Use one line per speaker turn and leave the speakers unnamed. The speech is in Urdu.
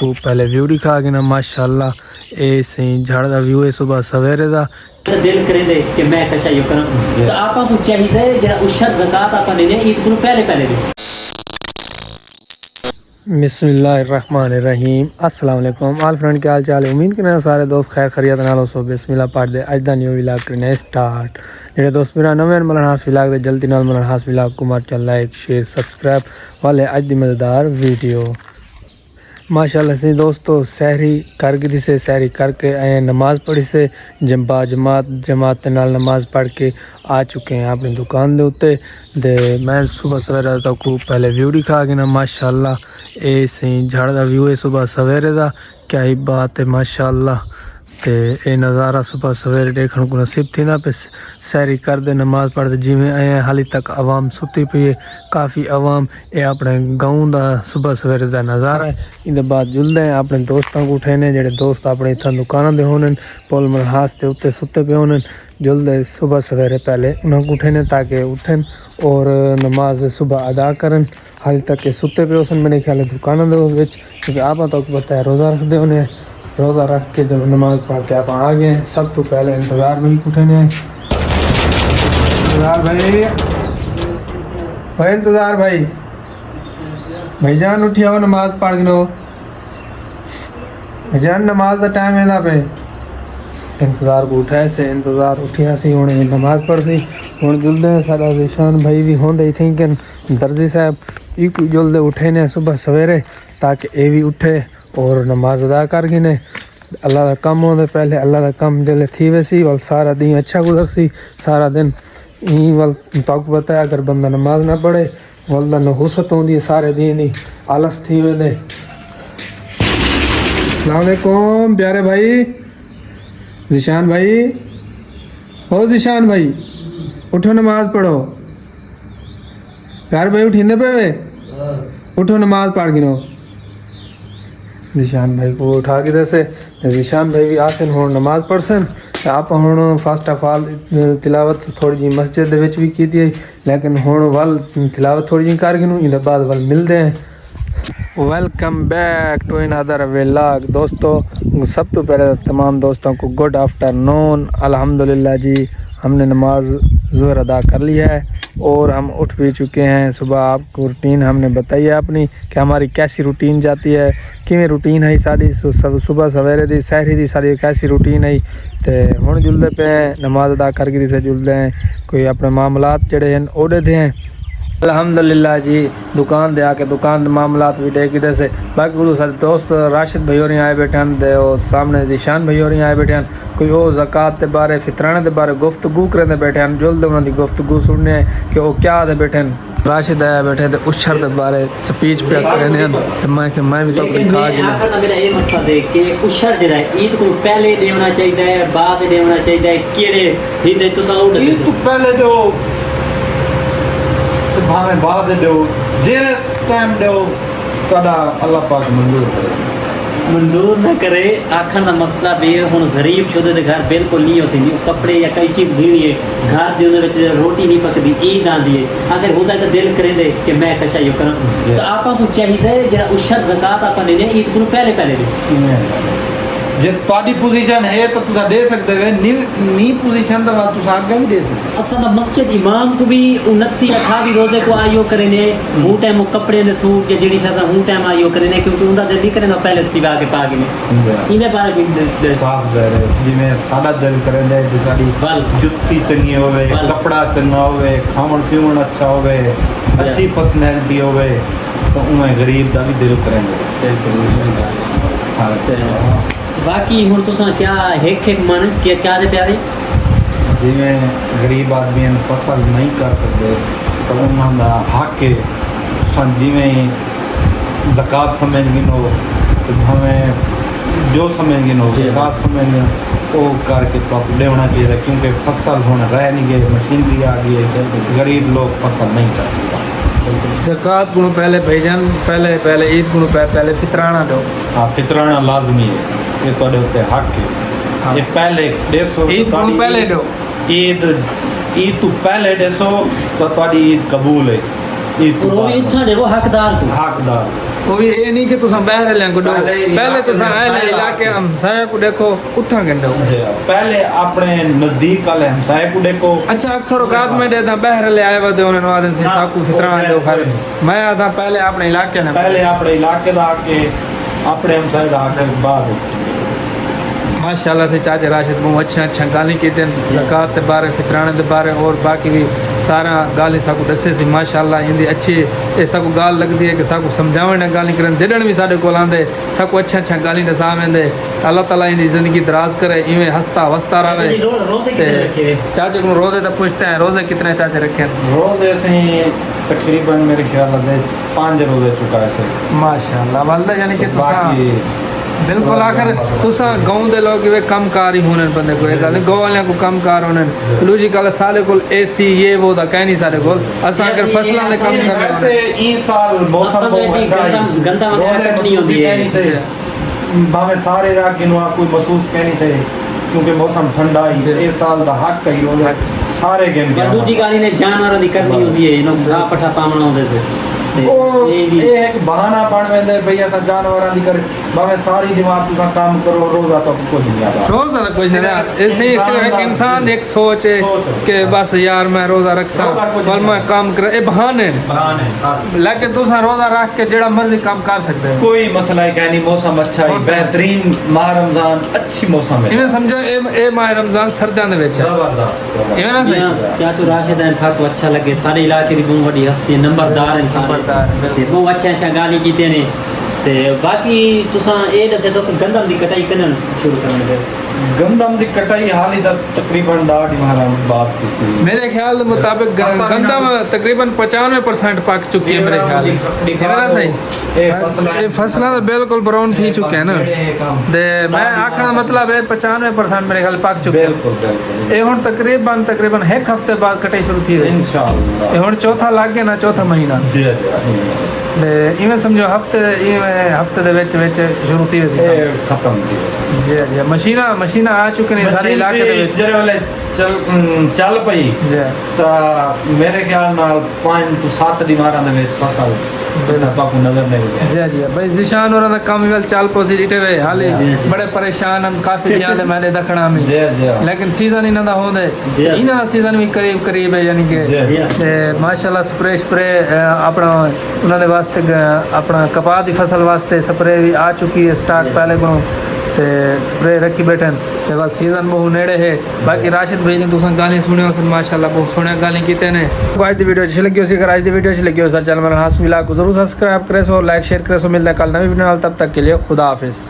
تو پہلے ویو دکھا کے نا ماشاءاللہ اے سی جھڑ دا ویو ہے صبح سویرے دا
دل کرے دے کہ میں کشا یو کروں تو آپاں کو چاہیے جڑا اشر زکات آپاں دینے عید کو پہلے دے.
بسم اللہ الرحمن الرحیم. السلام علیکم آل فرینڈ، کیا حال چال ہے؟ امید کرنا سارے دوست خیر خیریت نال ہو. سو بسم اللہ پڑھ دے اج دا نیو ولاگ کرنے سٹارٹ. جڑے دوست میرا نویں ملن ہاس ولاگ دے جلدی نال ملن ہاس ولاگ کو مار چل لائک شیئر سبسکرائب والے اج دی مزیدار ویڈیو. ماشاءاللہ سے دوستو سحری کر گئی سے سحری کر کے آئے نماز پڑھی سے جماعت نال نماز پڑھ کے آ چکے ہیں اپنی دکان دے اوتے. دے میں صبح سویرے تک پہلے ویو دکھا کے نا ماشاءاللہ اے سی جھڑ دا ویو ہے صبح سویرے دا. کیا ہی بات ہے ماشاءاللہ. تے اے نظارہ صبح سویرے دیکھن کو نصیب تھی نا پہ سحری کر دے نماز پڑھ دے جویں آئے حالی تک عوام ستی پئی ہے کافی عوام. اے اپنے گاؤں دا صبح سویرے دا نظارہ ہے. ان دے بعد جلدے ہیں اپنے دوستاں کو اٹھانے جڑے دوست اپنے اتھاں دکاناں دے ہونن پول منہاس تے اوتے ستے پے ہونن. جلدے صبح سویرے پہلے انہاں کو اٹھانے تاکہ اٹھن اور نماز صبح ادا کرن. حال تک کہ ستے پہ اسن میرے خیال ہے دکانوں دے وچ کیونکہ آپ تو پتہ ہے روزہ رکھ دے ہونے. روزہ رکھ کے جب نماز پڑھ کے آپ آ گئے. سب تو پہلے انتظار میں ہی اٹھنے ہیں. انتظار بھائی انتظار بھائی جان اٹھی آؤ نماز پڑھ گنو. بھائی جان نماز دا ٹائم ہے نا پہ انتظار کو اٹھائے سے انتظار اٹھیا سی ہونے نماز پڑھ سی. ہوں جلدے سارا ذیشان بھائی بھی ہوندے ہی تھیں کہ درزی صاحب ای کو جلدے اٹھے نے صبح سویرے تاکہ اے بھی اٹھے اور نماز ادا کر گنے. اللہ دا کم ہوندے پہلے اللہ دا کم جلے تھی ویسی وال سارا دن اچھا گزر سی. سارا دن ای وال توک پتہ ہے اگر بندہ نماز نہ پڑھے والدہ نحوست ہوندی ہے سارے دن ہی آلس تھی وے دے. السلام علیکم پیارے بھائی ذیشان بھائی. ہو ذیشان بھائی اٹھو نماز پڑھو. پیارے بھائی اٹھیندے پے وے اٹھو نماز پڑھ گنو. ذیشان بھائی کو اٹھا کے دسے ذیشان بھائی بھی آسن ہون نماز پڑھ سن. آپ ہون فاسٹ آف آل تلاوت تھوڑی جی مسجد دے وچ بھی کیتی ہے لیکن ہون ول تلاوت تھوڑی جی کر گنو. ان دے بعد ول ملدے ہیں. Welcome back to another vlog. دوستو سب تو پہلے تمام دوستوں کو گڈ آفٹر نون. الحمدللہ جی ہم نے نماز ظہر ادا کر لی ہے اور ہم اٹھ بھی چکے ہیں. صبح آپ کو روٹین ہم نے بتائی ہے اپنی کہ ہماری کیسی روٹین جاتی ہے کیویں روٹین ہے ساری صبح سویرے دی سحری دی ساری کیسی روٹین ہے. تے ہن جلدے پہ نماز ادا کر کے سے جلدے ہیں کوئی اپنے معاملات جڑے ہیں اوڑے دے ہیں. الحمدللہ جی دکان دے آ کے دکان دے معاملات بھی دے کے سے. باقی وہ سارے دوست راشد بھائی اور آئے بیٹھے ہیں دے اور سامنے ذیشان بھائی اور آئے بیٹھے ہیں. کوئی وہ زکوٰۃ دے بارے فطرانے دے بارے گفتگو کرنے بیٹھے ہیں. جلد انہوں دی گفتگو سننے ہیں کہ وہ کیا دے بیٹھے ہیں. راشد آیا بیٹھے تے اشر دے بارے سپیچ پہ کرنے ہیں. میں بھی تو دکھا گیا.
میرا یہ مقصد ہے کہ اشر جڑا ہے عید کو پہلے دینا چاہیے ہے بعد دینا چاہیے ہے کیڑے ہی تساں
عید تو پہلے دو بھاویں بعد دو جس ٹائم دو تہاڈا اللہ پاک
منظور نہ کرے. آخر کا مطلب یہ ہوں غریب شدے دے گھر بالکل نہیں ہوتی کپڑے یا کئی چیز گھنی ہے گھر دے روٹی نہیں پکتی عید آتی ہے. اگر ہوتا ہے تو دل کرے دے کہ میں کشا یو کروں تو آپ کو چاہیے جڑا اشر زکات آپ دینے عید کو پہلے دے.
جے تہاڈی پوزیشن ہے تو تساں دے سکدے ہو. نی پوزیشن تو تساں اگے بھی دے سکدے.
اصل مسجد امام کو بھی 29 28 روزے کو آئیو کرنے ہوں ٹائم کپڑے دے سوٹ یا جڑی شاید ہوں ٹائم آئیو کرنے کیونکہ انہاں دل نہیں کرنا پہلے سوا کے پا گئے. ان بارے بھی
صاف ظاہر ہے جویں ساڈا دل کرے کہ ساڈی جُتی چنگی ہوے کپڑا چنگا ہوے کھاون پیون اچھا ہوے اچھی پرسنالٹی ہوے تو اوے غریب دا بھی دل کرے.
باقی ہوں تو کیا ایک من کیا دے پیارے
جی میں غریب آدمی فصل نہیں کر سکتے تو انہوں کا حق ہے جی میں زکوٰۃ سمجھ گنو تو ہمیں جو سمجھ گنو زکوٰۃ سمجھ گنو وہ کر کے تو آپ دینا چاہیے کیونکہ فصل ہونا رہ نہیں گئے مشینری آ گئی ہے غریب لوگ فصل نہیں کر سکتا.
زکوٰۃ کو پہلے بھائی جان پہلے عید کو پہلے فطرانہ دو.
ہاں فطرانہ لازمی ہے یہ تھوڑے اتنے حق ہے. یہ پہلے 150
عید کو پہلے دو.
عید تو پہلے 150 تو تھوڑی عید قبول ہے. عید
وہ بھی اتھا دے وہ حقدار
حقدار
وہ بھی یہ نہیں کہ تساں باہر لیں کو پہلے تساں اہل علاقے ہمسایہ کو دیکھو اٹھا گنڈو
پہلے اپنے نزدیک والے ہمسائے کو دیکھو.
اچھا اکثر اوقات میں دیتا باہر لے آئے ودے انہوں نے آدھے سے ساکو فطران دو خیر میں آتا پہلے اپنے علاقے نے
پہلے اپنے علاقے دا کے اپنے ہمسائے دا کے بعد.
ماشاءاللہ سے چاچا راشد بہت اچھا گالی کیتے ہیں زکات کے بارے فطرانے کے بارے اور باقی بھی سارا گالی ساکو دسے سی ماشاءاللہ اندی اچھی یہ ساکو گال لگتی ہے کہ ساکو سمجھاونے گالی کرن جڑن بھی ساڈے کول آندے ساکو اچھا گالی دسا ویندے. اللہ تعالیٰ اندی زندگی دراز کرے ایویں ہستا وستا رہے. چاچے کو روزے تو پوچھتے ہیں روزے کتنے چاچے رکھے ہیں؟
روزے سے تقریباً میرے خیال ہے 5 روزے چکا ہے.
ماشاءاللہ والدہ یعنی کہ
باقی
بالکل آخر تساں گاؤں دے لوگ وہ کم کار ہی ہونے بندے کو گل نہیں گاؤں والے کو کم کار ہونے لوجی گل سارے کول اے سی یہ وہ دا کہیں نہیں سارے کول اساں اگر فصلاں دے کم کرنے
ویسے ای سال موسم بہت اچھا ہے.
گندا وغیرہ کٹنی ہوتی ہے
بھاویں سارے راہ گنوا کوئی محسوس کہنی تھے کیونکہ موسم ٹھنڈا ہی اس سال دا حق کہی روزہ سارے گن
پر دوجی گالی نے جانوراں دی کرنی ہوندی ہے انہوں گھا پٹھا پامنا ہوندے سے
یہ ایک بہانہ بن ویندے بھئی اساں جانوراں دی کر بھاویں ساری دماغ تساں کام کرو روزہ تو کوئی نہیں آتا.
روزہ کوئی نہیں ایسے ہی ایک انسان ایک سوچ ہے کہ بس یار میں روزہ رکھساں اور میں کام کر اے بہانے لیکن تساں روزہ رکھ کے جڑا مرضی کام کر سکتے ہیں
کوئی مسئلہ ہے کہ نہیں موسم اچھا ہے بہترین ماہ رمضان اچھی موسم ہے.
ایویں سمجھو اے ماہ رمضان سردیاں دے وچ ہے
زبردست
ایویں نہ صحیح
چاچو راشد ہیں ساتھ کو اچھا لگے سارے علاقے دی بہت بڑی ہستی نمبردار ہیں سارے بہت اچھا گالی کیتے نے تے باقی تساں اے دسے تو گندم دی کٹائی کرن شروع کرن دے.
گندم دی کٹائی حال ہی تک تقریباً 1.5 ماہ بعد تھی سی.
میرے خیال کے مطابق گندم تقریباً 95% پک چکی ہے میرے خیال ہے نا صحیح یہ فصلاں تو بالکل براؤن تھی چکے ہیں نا دے میں آکھنا مطلب ہے 95% میرے خیال پک چکے ہیں. یہ ہن تقریباً ایک ہفتے بعد کٹائی شروع تھی ہے
انشاءاللہ.
یہ ہن چوتھا لگ گیا نا چوتھا مہینہ
جی
دے ایویں سمجھو ہفتے دے وچ شروع تھی ویسی
ختم تھی.
جی مشیناں آ چکے ہیں سارے علاقے دے وچ
جڑے والے چل پئی تا میرے خیال نال 5 تو 7 دیواراں دے وچ فصل پاکو نظر نہیں گیا.
جی بھائی ذیشان اور کام ویل چل پوسی ڈٹے وے حالے بڑے پریشان ہیں کافی دیاں دے میں دکھنا میں لیکن سیزن انہاں دا ہوندا ہے انہاں دا سیزن بھی قریب ہے یعنی کہ ماشاءاللہ سپرے اپنا انہاں دے واسطے اپنا کپاہ دی فصل واسطے سپرے بھی آ چکی ہے سٹاک پہلے کو تے سپرے رکھی بیٹھن تے بعد سیزن بہت نیڑے ہے. باقی راشد بھائی نے تساں گانے سنے ہو ماشاءاللہ بہت سونے گانے کیتے نے. آج دی ویڈیو اچھی لگی ہو سی اگر آج دی ویڈیو اچھی لگی ہو سر چینل میں ہاس ملا کو ضرور سبسکرائب کرے سو لائک شیئر کرے سو ملتا ہے کل نئی ویڈیو نال تب تک کے لیے خدا حافظ.